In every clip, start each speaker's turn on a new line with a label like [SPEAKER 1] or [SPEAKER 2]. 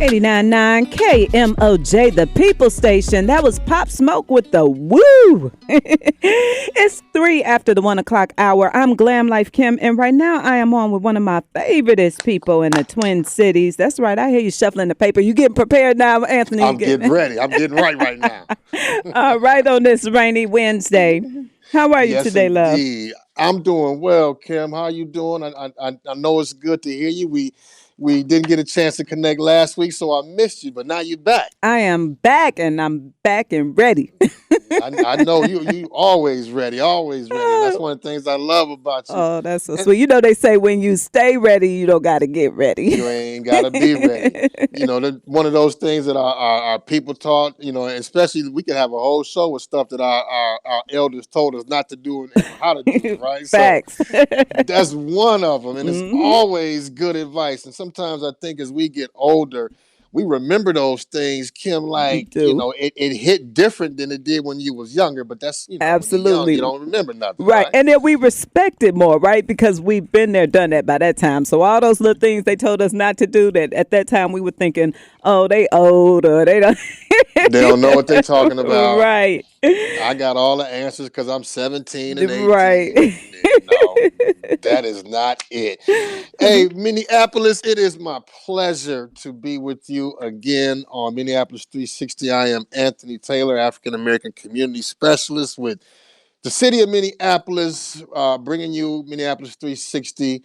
[SPEAKER 1] 89.9 KMOJ, the People Station. That was Pop Smoke with the woo. It's 3 after the 1 o'clock hour. I'm Glam Life Kim, and right now I am on with one of my favoriteest people in the Twin Cities. That's right. I hear you shuffling the paper. You getting prepared now, Anthony?
[SPEAKER 2] I'm getting ready. I'm getting right now.
[SPEAKER 1] Right on this rainy Wednesday. How are you
[SPEAKER 2] Yes,
[SPEAKER 1] today, love?
[SPEAKER 2] indeed. I'm doing well, Kim. How you doing? I know it's good to hear you. We didn't get a chance to connect last week, so I missed you. But now you're back.
[SPEAKER 1] I am back, and I'm back and ready.
[SPEAKER 2] I know you always ready, and that's one of the things I love about you.
[SPEAKER 1] Oh, that's so
[SPEAKER 2] And
[SPEAKER 1] sweet. You know, they say when you stay ready, you don't got to get ready.
[SPEAKER 2] you ain't gotta be ready. One of those things that our people taught. Especially we can have a whole show with stuff that our elders told us not to do and how to do it. Right, so.
[SPEAKER 1] Facts.
[SPEAKER 2] That's one of them, and it's
[SPEAKER 1] Hmm.
[SPEAKER 2] always good advice. And sometimes I think as we get older, we remember those things, Kim,
[SPEAKER 1] We
[SPEAKER 2] like,
[SPEAKER 1] do.
[SPEAKER 2] it hit different than it did when you was younger. But that's, when you're young, you
[SPEAKER 1] Absolutely.
[SPEAKER 2] don't remember nothing,
[SPEAKER 1] Right.
[SPEAKER 2] right?
[SPEAKER 1] And then we respect it more, right? Because we've been there, done that by that time. So all those little things they told us not to do that at that time we were thinking, oh, they old or they don't.
[SPEAKER 2] They don't know what they're talking about.
[SPEAKER 1] Right.
[SPEAKER 2] I got all the answers because I'm 17 and
[SPEAKER 1] Right.
[SPEAKER 2] 18. No, that is not it. Hey, Minneapolis, it is my pleasure to be with you again on Minneapolis 360. I am Anthony Taylor, African American Community Specialist with the city of Minneapolis, bringing you Minneapolis 360.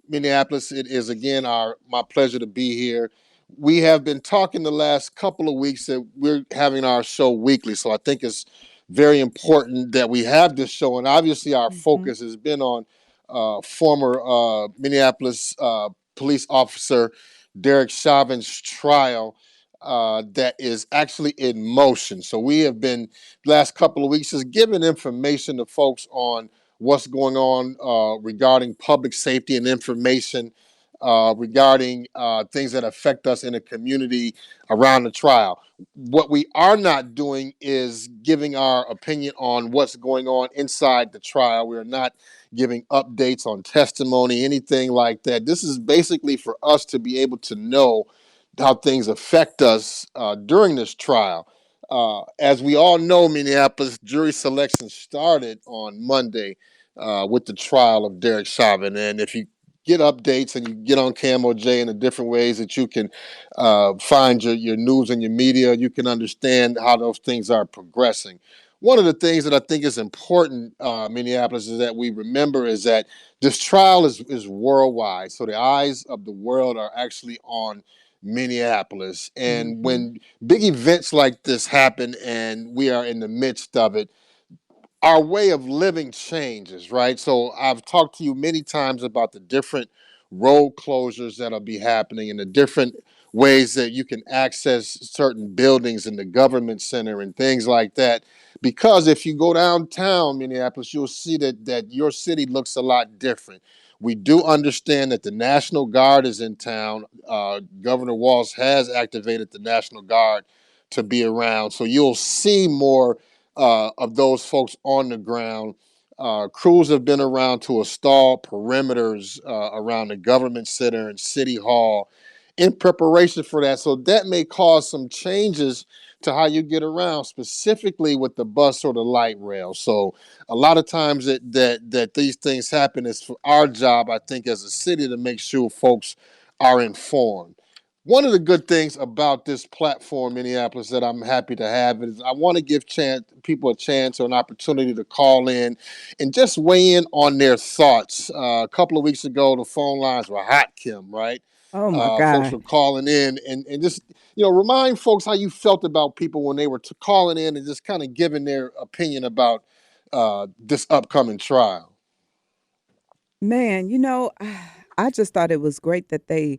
[SPEAKER 2] Minneapolis, it is again my pleasure to be here. We have been talking the last couple of weeks that we're having our show weekly, so I think it's very important that we have this show. And obviously, our
[SPEAKER 1] Hmm.
[SPEAKER 2] focus has been on former Minneapolis police officer Derek Chauvin's trial that is actually in motion. So we have been last couple of weeks just giving information to folks on what's going on regarding public safety and information regarding things that affect us in the community around the trial. What we are not doing is giving our opinion on what's going on inside the trial. We're not giving updates on testimony, anything like that. This is basically for us to be able to know how things affect us during this trial. As we all know, Minneapolis jury selection started on Monday with the trial of Derek Chauvin. And if you get updates and you get on KMOJ in the different ways that you can find your news and your media, you can understand how those things are progressing. One of the things that I think is important, Minneapolis, is that we remember is that this trial is worldwide. So the eyes of the world are actually on Minneapolis. And
[SPEAKER 1] Hmm.
[SPEAKER 2] when big events like this happen and we are in the midst of it, our way of living changes, right? So I've talked to you many times about the different road closures that'll be happening and the different ways that you can access certain buildings in the government center and things like that. Because if you go downtown Minneapolis, you'll see that your city looks a lot different. We do understand that the National Guard is in town. Governor Walz has activated the National Guard to be around. So you'll see more of those folks on the ground. Crews have been around to install perimeters around the government center and city hall in preparation for that. So that may cause some changes to how you get around, specifically with the bus or the light rail. So a lot of times that these things happen is for our job, I think, as a city to make sure folks are informed. One of the good things about this platform, Minneapolis, that I'm happy to have is I want to give people a chance or an opportunity to call in and just weigh in on their thoughts. A couple of weeks ago, the phone lines were hot, Kim, right?
[SPEAKER 1] Oh, my
[SPEAKER 2] Folks
[SPEAKER 1] God.
[SPEAKER 2] were calling in and just, remind folks how you felt about people when they were calling in and just kind of giving their opinion about this upcoming trial.
[SPEAKER 1] Man, I just thought it was great that they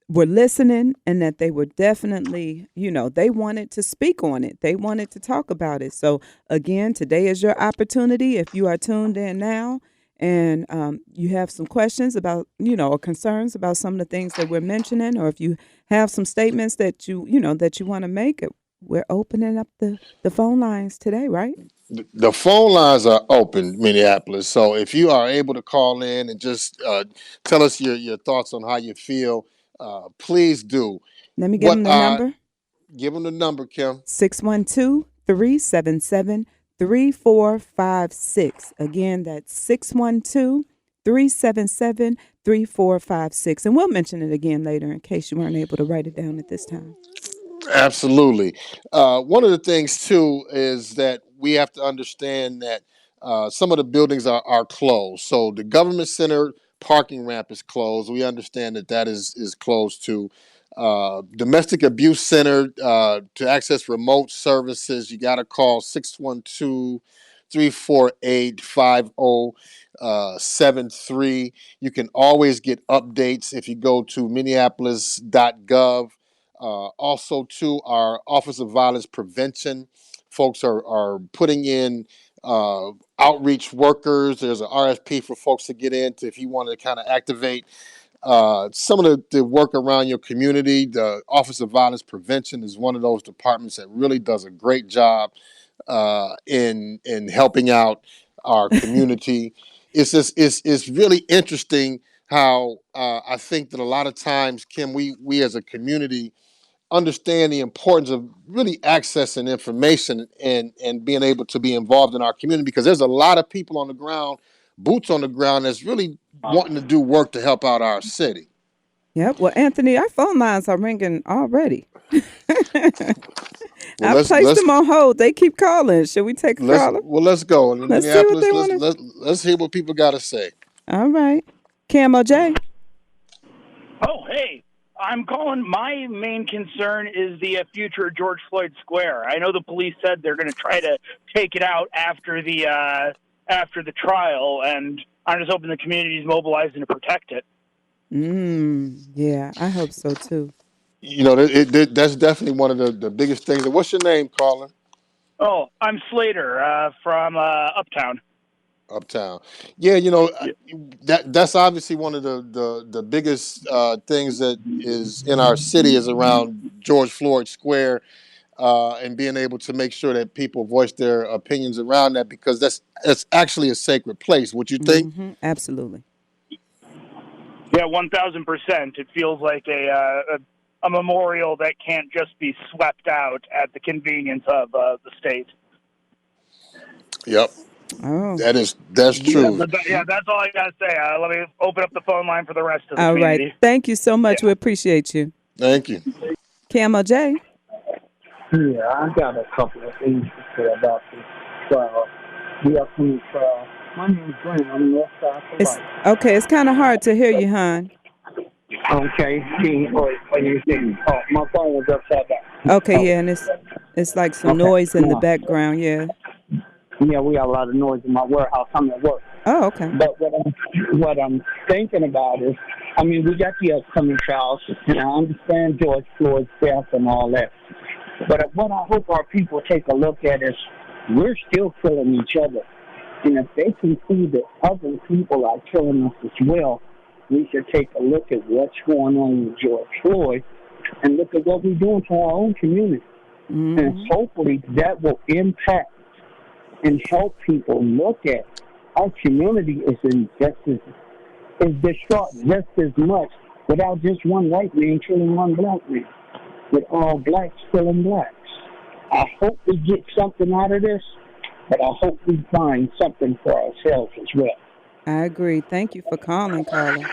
[SPEAKER 1] were listening and that they were definitely, they wanted to speak on it. They wanted to talk about it. So, again, today is your opportunity. If you are tuned in now and you have some questions about, or concerns about some of the things that we're mentioning, or if you have some statements that that you want to make, we're opening up the phone lines today, right?
[SPEAKER 2] The phone lines are open, Minneapolis. So if you are able to call in and just tell us your thoughts on how you feel Please do.
[SPEAKER 1] Let me give
[SPEAKER 2] What
[SPEAKER 1] them the number.
[SPEAKER 2] Give them the number, Kim.
[SPEAKER 1] 612-377-3456. Again, that's 612-377-3456. And we'll mention it again later in case you weren't able to write it down at this time.
[SPEAKER 2] Absolutely. One of the things too is that we have to understand that some of the buildings are closed. So the government center parking ramp is closed. We understand that is closed too. Domestic abuse center, to access remote services, you got to call 612-348-5073. You can always get updates if you go to minneapolis.gov. Also, too, our Office of Violence Prevention folks are putting in outreach workers. There's an RFP for folks to get into if you want to kind of activate some of the work around your community. The Office of Violence Prevention is one of those departments that really does a great job in helping out our community. It's really interesting how I think that a lot of times, Kim, we as a community understand the importance of really accessing information and being able to be involved in our community, because there's a lot of people on the ground, boots on the ground, that's really wanting to do work to help out our city.
[SPEAKER 1] Yep. Well, Anthony, our phone lines are ringing already.
[SPEAKER 2] Well,
[SPEAKER 1] I
[SPEAKER 2] let's
[SPEAKER 1] placed
[SPEAKER 2] let's
[SPEAKER 1] them on hold. They keep calling. Should we take a caller?
[SPEAKER 2] let's go in
[SPEAKER 1] Let's see what
[SPEAKER 2] Minneapolis.
[SPEAKER 1] they want to.
[SPEAKER 2] Let's hear what people got to say.
[SPEAKER 1] All right. KMOJ.
[SPEAKER 3] Oh, hey, I'm calling. My main concern is the future of George Floyd Square. I know the police said they're going to try to take it out after the trial, and I'm just hoping the community is mobilizing to protect it.
[SPEAKER 1] Yeah, I hope so too.
[SPEAKER 2] You know, that's definitely one of the biggest things. What's your name, caller?
[SPEAKER 3] Oh, I'm Slater from Uptown.
[SPEAKER 2] Uptown. Yeah, you know, that's obviously one of the biggest things that is in our city is around George Floyd Square, and being able to make sure that people voice their opinions around that, because that's actually a sacred place. Would you think?
[SPEAKER 1] Absolutely.
[SPEAKER 3] Yeah, 1,000%. It feels like a memorial that can't just be swept out at the convenience of the state.
[SPEAKER 2] Yep.
[SPEAKER 1] Oh.
[SPEAKER 2] That's true.
[SPEAKER 3] Yeah, that's all I got to say. Let me open up the phone line for the rest of the
[SPEAKER 1] All right.
[SPEAKER 3] community.
[SPEAKER 1] Thank you so much. We appreciate you.
[SPEAKER 2] Thank you.
[SPEAKER 1] KMOJ.
[SPEAKER 4] Yeah, I got a couple of things to say about this trial. The upcoming trial. My name's Grant. I'm North Side for
[SPEAKER 1] It's
[SPEAKER 4] Life.
[SPEAKER 1] okay. It's kind of hard to hear you, hon.
[SPEAKER 4] Okay. What do you think? Oh, my phone was upside down.
[SPEAKER 1] Okay, yeah, and it's like some noise in the
[SPEAKER 4] Yeah.
[SPEAKER 1] background. Yeah.
[SPEAKER 4] Yeah, we got a lot of noise in my warehouse. I'm at work.
[SPEAKER 1] Oh, okay.
[SPEAKER 4] But what I'm thinking about is, I mean, we got the upcoming trials, and I understand George Floyd's death and all that. But what I hope our people take a look at is, we're still killing each other. And if they can see that other people are killing us as well, we should take a look at what's going on with George Floyd and look at what we're doing to our own community. And hopefully that will impact and help people look at our community is distraught just as much without just one white man killing one black man, with all blacks killing blacks. I hope we get something out of this, but I hope we find something for ourselves as well.
[SPEAKER 1] I agree. Thank you for calling, caller.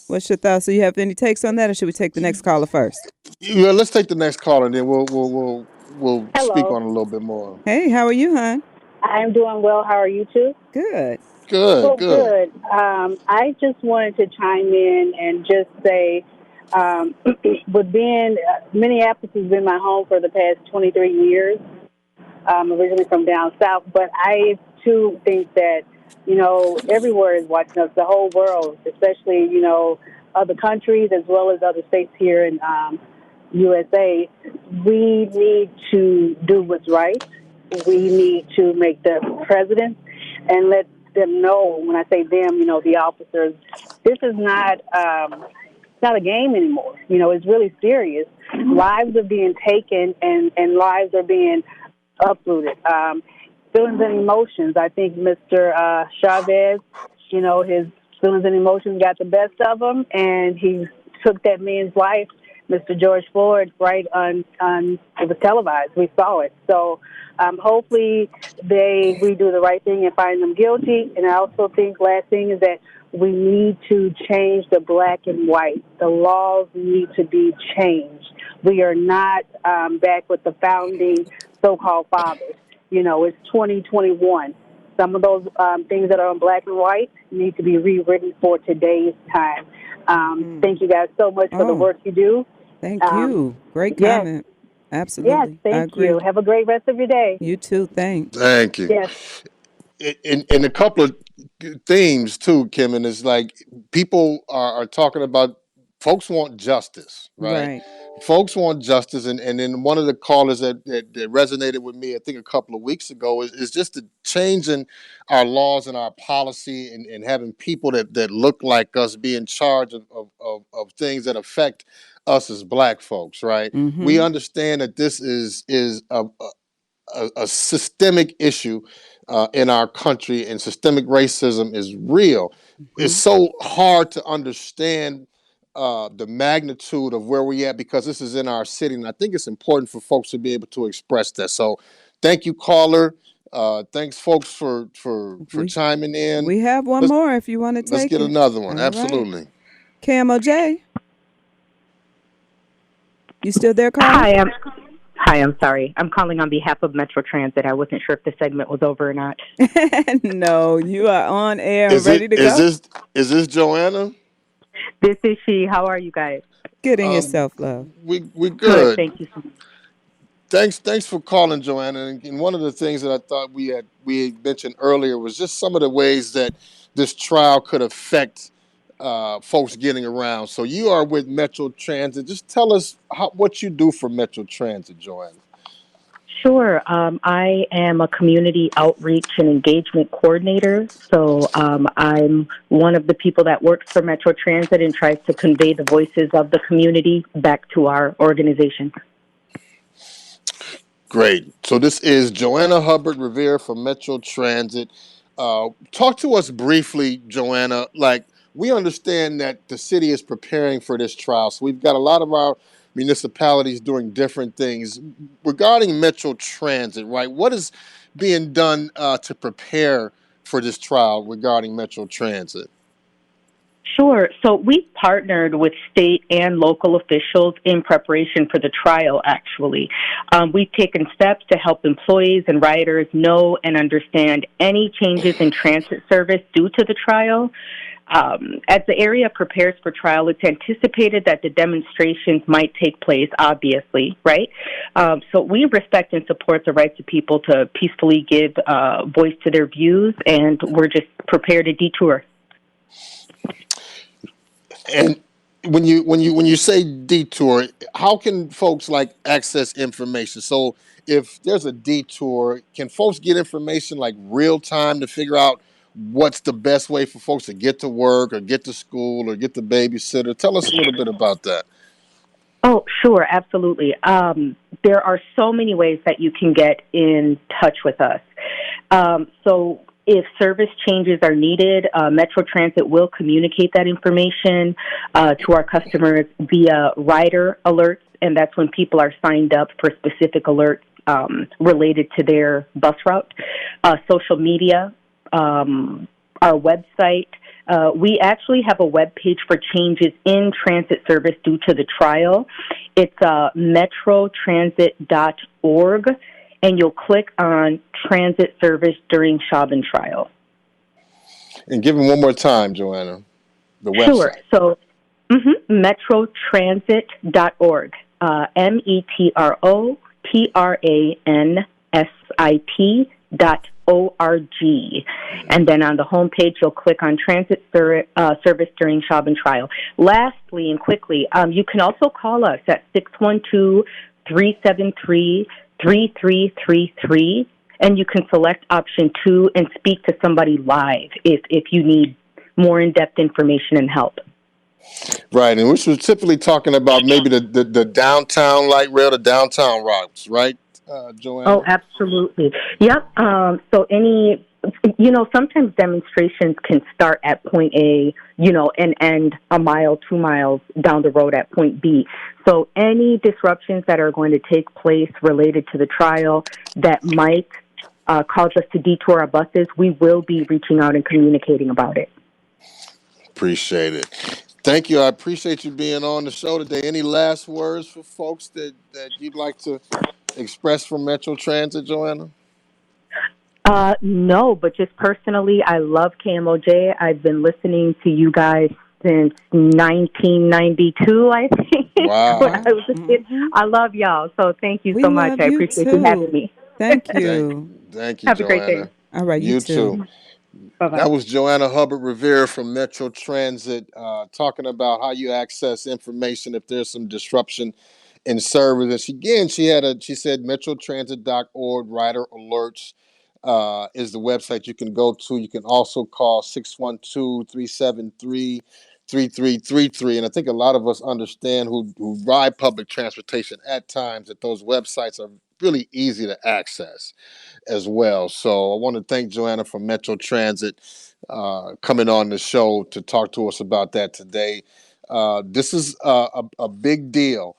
[SPEAKER 1] What's your thoughts? Do you have any takes on that, or should we take the next caller first?
[SPEAKER 2] Yeah, let's take the next caller, and then we'll speak
[SPEAKER 5] Hello.
[SPEAKER 2] on it a little bit more.
[SPEAKER 1] Hey, how are you, hon?
[SPEAKER 5] I'm doing well. How are you two?
[SPEAKER 1] Good.
[SPEAKER 2] Good,
[SPEAKER 5] Well,
[SPEAKER 2] good.
[SPEAKER 5] good. I just wanted to chime in and just say, with being Minneapolis has been my home for the past 23 years. Originally from down south, but I too think that everywhere is watching us. The whole world, especially other countries as well as other states here in USA. We need to do what's right. We need to make the president and let them know. When I say them, the officers, this is not it's not a game anymore. It's really serious. Lives are being taken and lives are being uprooted. Feelings and emotions. I think Mr. Chavez, his feelings and emotions got the best of him, and he took that man's life, Mr. George Floyd, right on it was televised. We saw it. So hopefully we do the right thing and find them guilty. And I also think last thing is that we need to change the black and white. The laws need to be changed. We are not back with the founding so-called fathers. You know, it's 2021. Some of those things that are in black and white need to be rewritten for today's time. Thank you guys so much for the work you do.
[SPEAKER 1] Thank you. Great
[SPEAKER 5] Yes,
[SPEAKER 1] comment.
[SPEAKER 5] yes,
[SPEAKER 1] Absolutely. I
[SPEAKER 5] thank
[SPEAKER 1] agree.
[SPEAKER 5] you. Have a great rest of your day.
[SPEAKER 1] You too. Thanks.
[SPEAKER 2] Thank you.
[SPEAKER 5] Yes,
[SPEAKER 2] In a couple of themes too, Kim, and it's like people are talking about folks want justice, right?
[SPEAKER 1] Right.
[SPEAKER 2] Folks want justice, and then one of the callers that resonated with me, I think a couple of weeks ago, is just the change in our laws and our policy, and having people that look like us be in charge of things that affect us as black folks, right? We
[SPEAKER 1] Mm-hmm.
[SPEAKER 2] understand that this is a systemic issue in our country, and systemic racism is real. It's
[SPEAKER 1] Mm-hmm.
[SPEAKER 2] so hard to understand the magnitude of where we at because this is in our city, and I think it's important for folks to be able to express that. So, thank you, caller. Thanks, folks, for
[SPEAKER 1] We
[SPEAKER 2] chiming in.
[SPEAKER 1] we have one
[SPEAKER 2] Let's
[SPEAKER 1] more if you want to
[SPEAKER 2] let's
[SPEAKER 1] take
[SPEAKER 2] get
[SPEAKER 1] it.
[SPEAKER 2] another one.
[SPEAKER 1] All right.
[SPEAKER 2] Absolutely.
[SPEAKER 1] KMOJ, you still there, caller?
[SPEAKER 6] Hi, I'm sorry. I'm calling on behalf of Metro Transit. I wasn't sure if the segment was over or not.
[SPEAKER 1] No, you are on air and
[SPEAKER 2] Is
[SPEAKER 1] ready
[SPEAKER 2] it
[SPEAKER 1] to go.
[SPEAKER 2] is this Joanna?
[SPEAKER 6] This is she. How are you guys?
[SPEAKER 1] Getting
[SPEAKER 2] Um,
[SPEAKER 1] yourself love.
[SPEAKER 2] we
[SPEAKER 6] Good.
[SPEAKER 2] good.
[SPEAKER 6] Thank you so much.
[SPEAKER 2] Thanks for calling, Joanna. And one of the things that I thought we had mentioned earlier was just some of the ways that this trial could affect folks getting around. So you are with Metro Transit. Just tell us what you do for Metro Transit, Joanna.
[SPEAKER 6] Sure. I am a community outreach and engagement coordinator. So I'm one of the people that works for Metro Transit and tries to convey the voices of the community back to our organization.
[SPEAKER 2] Great. So this is Joanna Hubbard Rivera from Metro Transit. Talk to us briefly, Joanna. Like, we understand that the city is preparing for this trial. So we've got a lot of our municipalities doing different things. Regarding Metro Transit, right? What is being done to prepare for this trial regarding Metro Transit?
[SPEAKER 6] Sure. So we partnered with state and local officials in preparation for the trial, actually. We've taken steps to help employees and riders know and understand any changes in transit service due to the trial. As the area prepares for trial, it's anticipated that the demonstrations might take place, obviously, right? So we respect and support the rights of people to peacefully give voice to their views, and we're just prepared to detour.
[SPEAKER 2] And when you say detour, how can folks like access information? So if there's a detour, can folks get information like real time to figure out what's the best way for folks to get to work or get to school or get the babysitter? Tell us a little bit about that.
[SPEAKER 6] Oh, sure, absolutely. There are so many ways that you can get in touch with us. So if service changes are needed, Metro Transit will communicate that information to our customers via rider alerts, and that's when people are signed up for specific alerts related to their bus route. Social media, our website. We actually have a web page for changes in transit service due to the trial. It's metrotransit.org, and you'll click on transit service during Chauvin trial.
[SPEAKER 2] And give them one more time, Joanna, the website.
[SPEAKER 6] Sure. So, metrotransit.org, metrotransit.org. And then on the homepage, you'll click on transit service during Chauvin trial. Lastly and quickly, you can also call us at 612-373-3333, and you can select option 2 and speak to somebody live if you need more in-depth information and help.
[SPEAKER 2] Right, and we're typically talking about maybe the downtown light rail, the downtown routes, right, Joanna?
[SPEAKER 6] Oh, absolutely. Yep. So any Sometimes demonstrations can start at point A, and end a mile, 2 miles down the road at point B. So any disruptions that are going to take place related to the trial that might cause us to detour our buses, we will be reaching out and communicating about it.
[SPEAKER 2] Appreciate it. Thank you. I appreciate you being on the show today. Any last words for folks that you'd like to express from Metro Transit, Joanna?
[SPEAKER 6] No, but just personally, I love KMOJ. I've been listening to you guys since 1992, I think, when
[SPEAKER 2] Wow.
[SPEAKER 6] I was a kid. I love y'all. So thank you
[SPEAKER 1] We
[SPEAKER 6] so much.
[SPEAKER 1] love
[SPEAKER 6] I
[SPEAKER 1] you
[SPEAKER 6] appreciate you having
[SPEAKER 1] too.
[SPEAKER 6] me.
[SPEAKER 1] Thank
[SPEAKER 2] Thank,
[SPEAKER 1] you.
[SPEAKER 2] thank you,
[SPEAKER 6] Have a great day.
[SPEAKER 2] Joanna.
[SPEAKER 1] All right, you
[SPEAKER 2] You too.
[SPEAKER 1] too.
[SPEAKER 6] Bye bye.
[SPEAKER 2] That was Joanna Hubbard Rivera from Metro Transit talking about how you access information if there's some disruption in service. And she said metrotransit.org rider alerts is the website you can go to. You can also call 612-373-3333. And I think a lot of us understand who ride public transportation at times that those websites are really easy to access as well. So I want to thank Joanna from Metro Transit coming on the show to talk to us about that today. This is a big deal,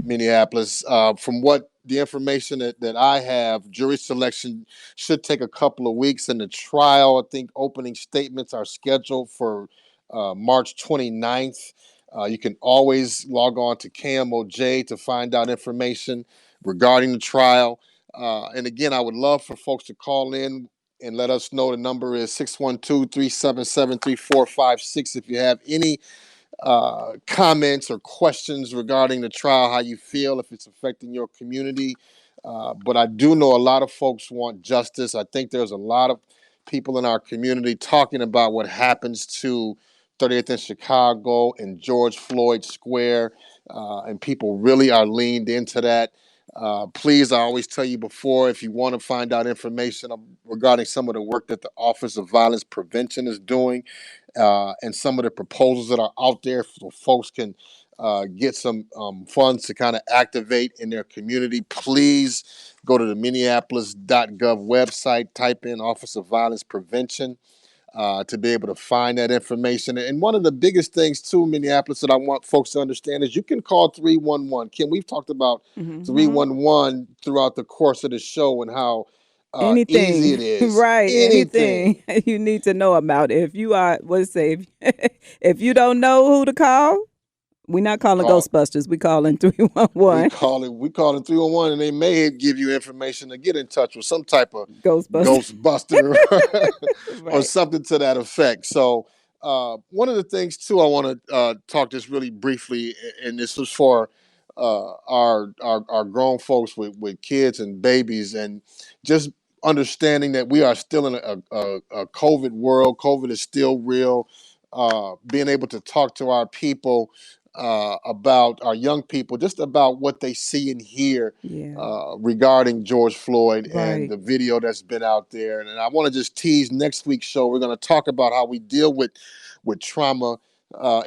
[SPEAKER 2] Minneapolis. From what the information that I have, jury selection should take a couple of weeks, and the trial, I think opening statements are scheduled for March 29th. You can always log on to KMOJ to find out information regarding the trial. And again, I would love for folks to call in and let us know. The number is 612-377-3456. If you have any comments or questions regarding the trial, how you feel, if it's affecting your community. But I do know a lot of folks want justice. I think there's a lot of people in our community talking about what happens to 30th and Chicago and George Floyd Square, and people really are leaned into that. Please, I always tell you before, if you want to find out information regarding some of the work that the Office of Violence Prevention is doing, and some of the proposals that are out there so folks can get some funds to kind of activate in their community, please go to the Minneapolis.gov website, type in Office of Violence Prevention to be able to find that information. And one of the biggest things, too, Minneapolis, that I want folks to understand is you can call 311. Kim, we've talked about
[SPEAKER 1] Hmm.
[SPEAKER 2] 311 throughout the course of the show and how easy it
[SPEAKER 1] Anything,
[SPEAKER 2] is.
[SPEAKER 1] right?
[SPEAKER 2] Anything.
[SPEAKER 1] Anything you need to know about it. If you are, what's say, if you don't know who to call, we're not calling
[SPEAKER 2] Call
[SPEAKER 1] Ghostbusters. We calling 311
[SPEAKER 2] we call it 311, and they may give you information to get in touch with some type of
[SPEAKER 1] Ghostbusters.
[SPEAKER 2] ghostbuster or
[SPEAKER 1] Right.
[SPEAKER 2] something to that effect. So one of the things too I want to talk just really briefly, and this was for our grown folks with kids and babies, and just understanding that we are still in a COVID world. COVID is still real. Being able to talk to our people about our young people, just about what they see and hear
[SPEAKER 1] Yeah.
[SPEAKER 2] regarding George Floyd and
[SPEAKER 1] Right.
[SPEAKER 2] the video that's been out there. And I want to just tease next week's show. We're going to talk about how we deal with trauma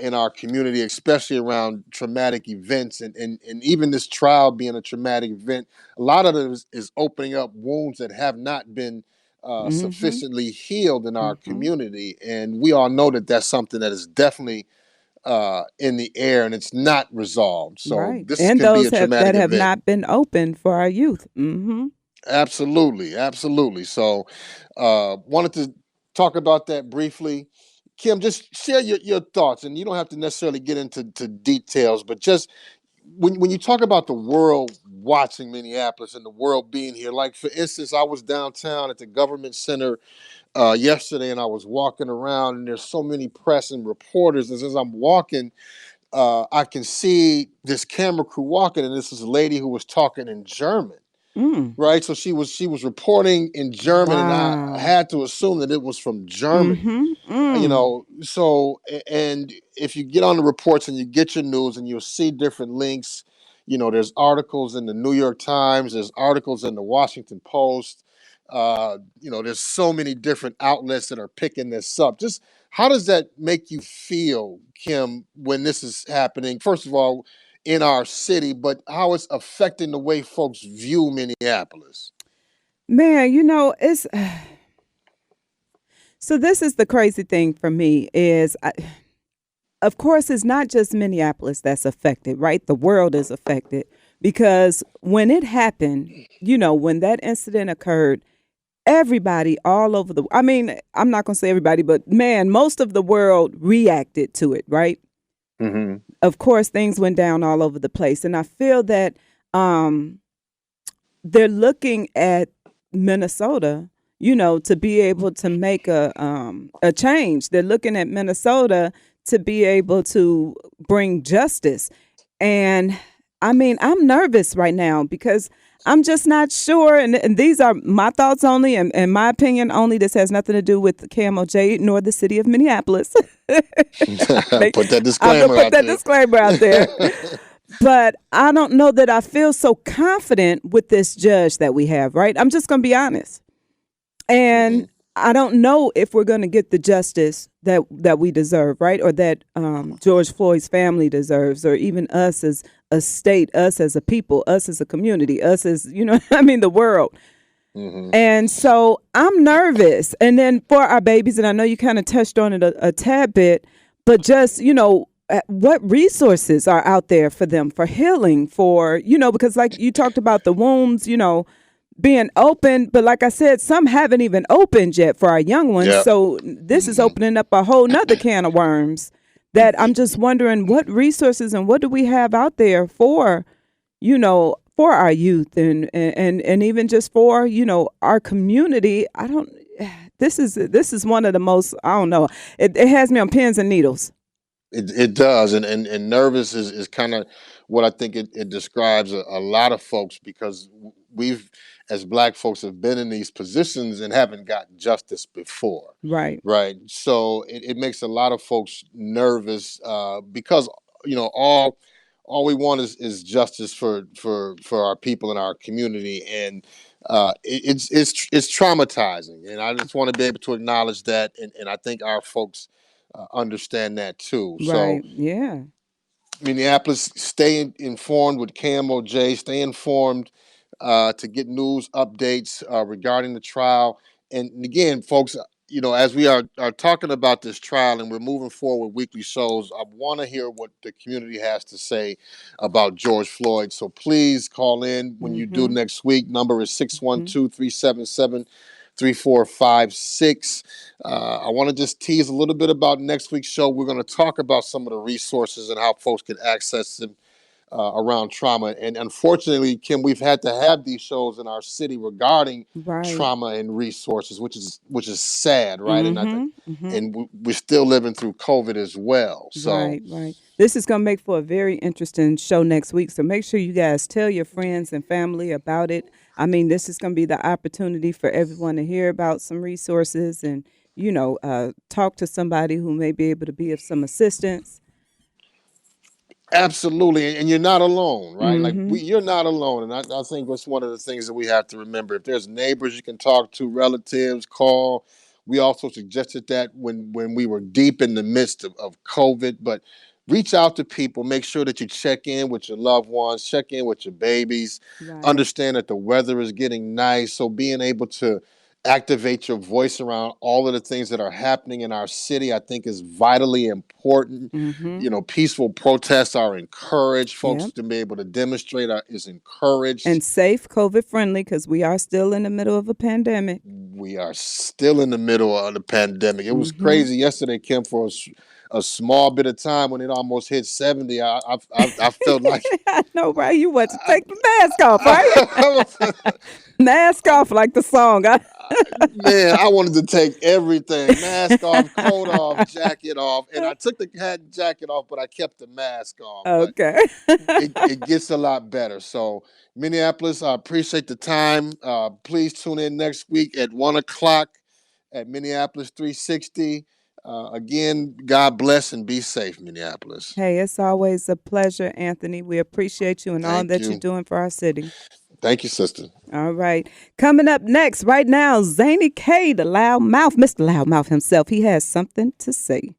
[SPEAKER 2] in our community, especially around traumatic events, and even this trial being a traumatic event. A lot of it is opening up wounds that have not been
[SPEAKER 1] Mm-hmm.
[SPEAKER 2] sufficiently healed in our
[SPEAKER 1] Mm-hmm.
[SPEAKER 2] community, and we all know that that's something that is definitely in the air and it's not resolved. So
[SPEAKER 1] Right.
[SPEAKER 2] this
[SPEAKER 1] And
[SPEAKER 2] can be
[SPEAKER 1] those
[SPEAKER 2] a
[SPEAKER 1] have that
[SPEAKER 2] traumatic
[SPEAKER 1] have
[SPEAKER 2] event.
[SPEAKER 1] not been open for our youth. Mm-hmm.
[SPEAKER 2] Absolutely, absolutely. So wanted to talk about that briefly. Kim, just share your thoughts, and you don't have to necessarily get into details, but just when you talk about the world watching Minneapolis and the world being here, like for instance, I was downtown at the government center yesterday, and I was walking around, and there's so many press and reporters, and as I'm walking, I can see this camera crew walking, and this is a lady who was talking in German,
[SPEAKER 1] Mm.
[SPEAKER 2] right? So she was reporting in German, and I
[SPEAKER 1] Wow.
[SPEAKER 2] had to assume that it was from Germany.
[SPEAKER 1] Mm-hmm. Mm.
[SPEAKER 2] So and if you get on the reports and you get your news, and you'll see different links. There's articles in the New York Times, there's articles in the Washington Post. There's so many different outlets that are picking this up. Just how does that make you feel, Kim, when this is happening? First of all, in our city, but how it's affecting the way folks view Minneapolis.
[SPEAKER 1] Man, it's So this is the crazy thing for me is, of course, it's not just Minneapolis that's affected, right? The world is affected because when it happened, when that incident occurred, everybody all over I mean, I'm not going to say everybody, but man, most of the world reacted to it, right?
[SPEAKER 2] Hmm.
[SPEAKER 1] Of course, things went down all over the place. And I feel that um, they're looking at Minnesota, to be able to make a change. They're looking at Minnesota to be able to bring justice. And I mean, I'm nervous right now because I'm just not sure. And these are my thoughts only and my opinion only. This has nothing to do with KMOJ nor the city of Minneapolis.
[SPEAKER 2] Put that
[SPEAKER 1] I'm going to
[SPEAKER 2] disclaimer
[SPEAKER 1] put
[SPEAKER 2] out
[SPEAKER 1] that
[SPEAKER 2] there.
[SPEAKER 1] disclaimer out there. But I don't know that I feel so confident with this judge that we have, right? I'm just going to be honest.
[SPEAKER 2] Hmm.
[SPEAKER 1] And I don't know if we're going to get the justice that we deserve, right? Or that George Floyd's family deserves, or even us as a state, us as a people, us as a community, us as, I mean, the world.
[SPEAKER 2] Hmm.
[SPEAKER 1] And so I'm nervous. And then for our babies, and I know you kind of touched on it a tad bit, but just, what resources are out there for them for healing, for, because like you talked about the wombs, being open, but like I said, some haven't even opened yet for our young ones.
[SPEAKER 2] Yeah.
[SPEAKER 1] So this is
[SPEAKER 2] Hmm.
[SPEAKER 1] opening up a whole nother can of worms that I'm just wondering what resources and what do we have out there for, for our youth and even just for, our community. I don't, this is one of the most, I don't know. It has me on pins and needles.
[SPEAKER 2] It does, and nervous is kind of what I think it describes a lot of folks because we've, as Black folks, have been in these positions and haven't got justice before,
[SPEAKER 1] Right.
[SPEAKER 2] right? So it makes a lot of folks nervous because all we want is justice for our people in our community, and it's traumatizing, and I just want to be able to acknowledge that, and I think our folks understand that too. So
[SPEAKER 1] Right. Yeah.
[SPEAKER 2] Minneapolis, stay informed with KMOJ. Stay informed to get news updates regarding the trial. And again, folks, as we are talking about this trial and we're moving forward with weekly shows, I want to hear what the community has to say about George Floyd. So please call in when you do
[SPEAKER 1] Mm-hmm.
[SPEAKER 2] next week. Number is six one
[SPEAKER 1] Mm-hmm.
[SPEAKER 2] two 377 3456. I want to just tease a little bit about next week's show. We're going to talk about some of the resources and how folks can access them around trauma. And unfortunately, Kim, we've had to have these shows in our city regarding
[SPEAKER 1] Right.
[SPEAKER 2] trauma and resources, which is sad, right? And I think,
[SPEAKER 1] Mm-hmm. Mm-hmm.
[SPEAKER 2] and we're still living through COVID as well. So
[SPEAKER 1] Right, right. This is going to make for a very interesting show next week. So make sure you guys tell your friends and family about it. I mean, this is going to be the opportunity for everyone to hear about some resources and, talk to somebody who may be able to be of some assistance.
[SPEAKER 2] absolutely, and you're not alone, right? Like
[SPEAKER 1] Mm-hmm.
[SPEAKER 2] you're not alone, and I think that's one of the things that we have to remember. If there's neighbors you can talk to, relatives, call. We also suggested that when we were deep in the midst of COVID, but reach out to people. Make sure that you check in with your loved ones, check in with your babies.
[SPEAKER 1] Right.
[SPEAKER 2] Understand that the weather is getting nice, so being able to activate your voice around all of the things that are happening in our city, I think, is vitally important.
[SPEAKER 1] Mm-hmm.
[SPEAKER 2] Peaceful protests are encouraged. Folks
[SPEAKER 1] Yep.
[SPEAKER 2] to be able to demonstrate is encouraged.
[SPEAKER 1] And safe, COVID friendly, because we are still in the middle of a pandemic.
[SPEAKER 2] We are still in the middle of the pandemic. It was
[SPEAKER 1] Mm-hmm.
[SPEAKER 2] crazy yesterday, Kim, for a small bit of time when it almost hit 70. I felt like
[SPEAKER 1] I know, right? You want to
[SPEAKER 2] I,
[SPEAKER 1] take the mask off, right?
[SPEAKER 2] I,
[SPEAKER 1] Mask off, like the song.
[SPEAKER 2] man, I wanted to take everything, mask off, coat off, jacket off, and I took the hat and jacket off, but I kept the mask on. But
[SPEAKER 1] Okay.
[SPEAKER 2] it gets a lot better. So, Minneapolis, I appreciate the time. Please tune in next week at 1 o'clock at Minneapolis 360. Again, God bless and be safe, Minneapolis.
[SPEAKER 1] Hey, it's always a pleasure, Anthony. We appreciate you and all
[SPEAKER 2] Thank
[SPEAKER 1] that you're
[SPEAKER 2] you.
[SPEAKER 1] doing for our city.
[SPEAKER 2] Thank you, sister.
[SPEAKER 1] All right. Coming up next, right now, Zany K, the loud mouth, Mr. Loudmouth himself. He has something to say.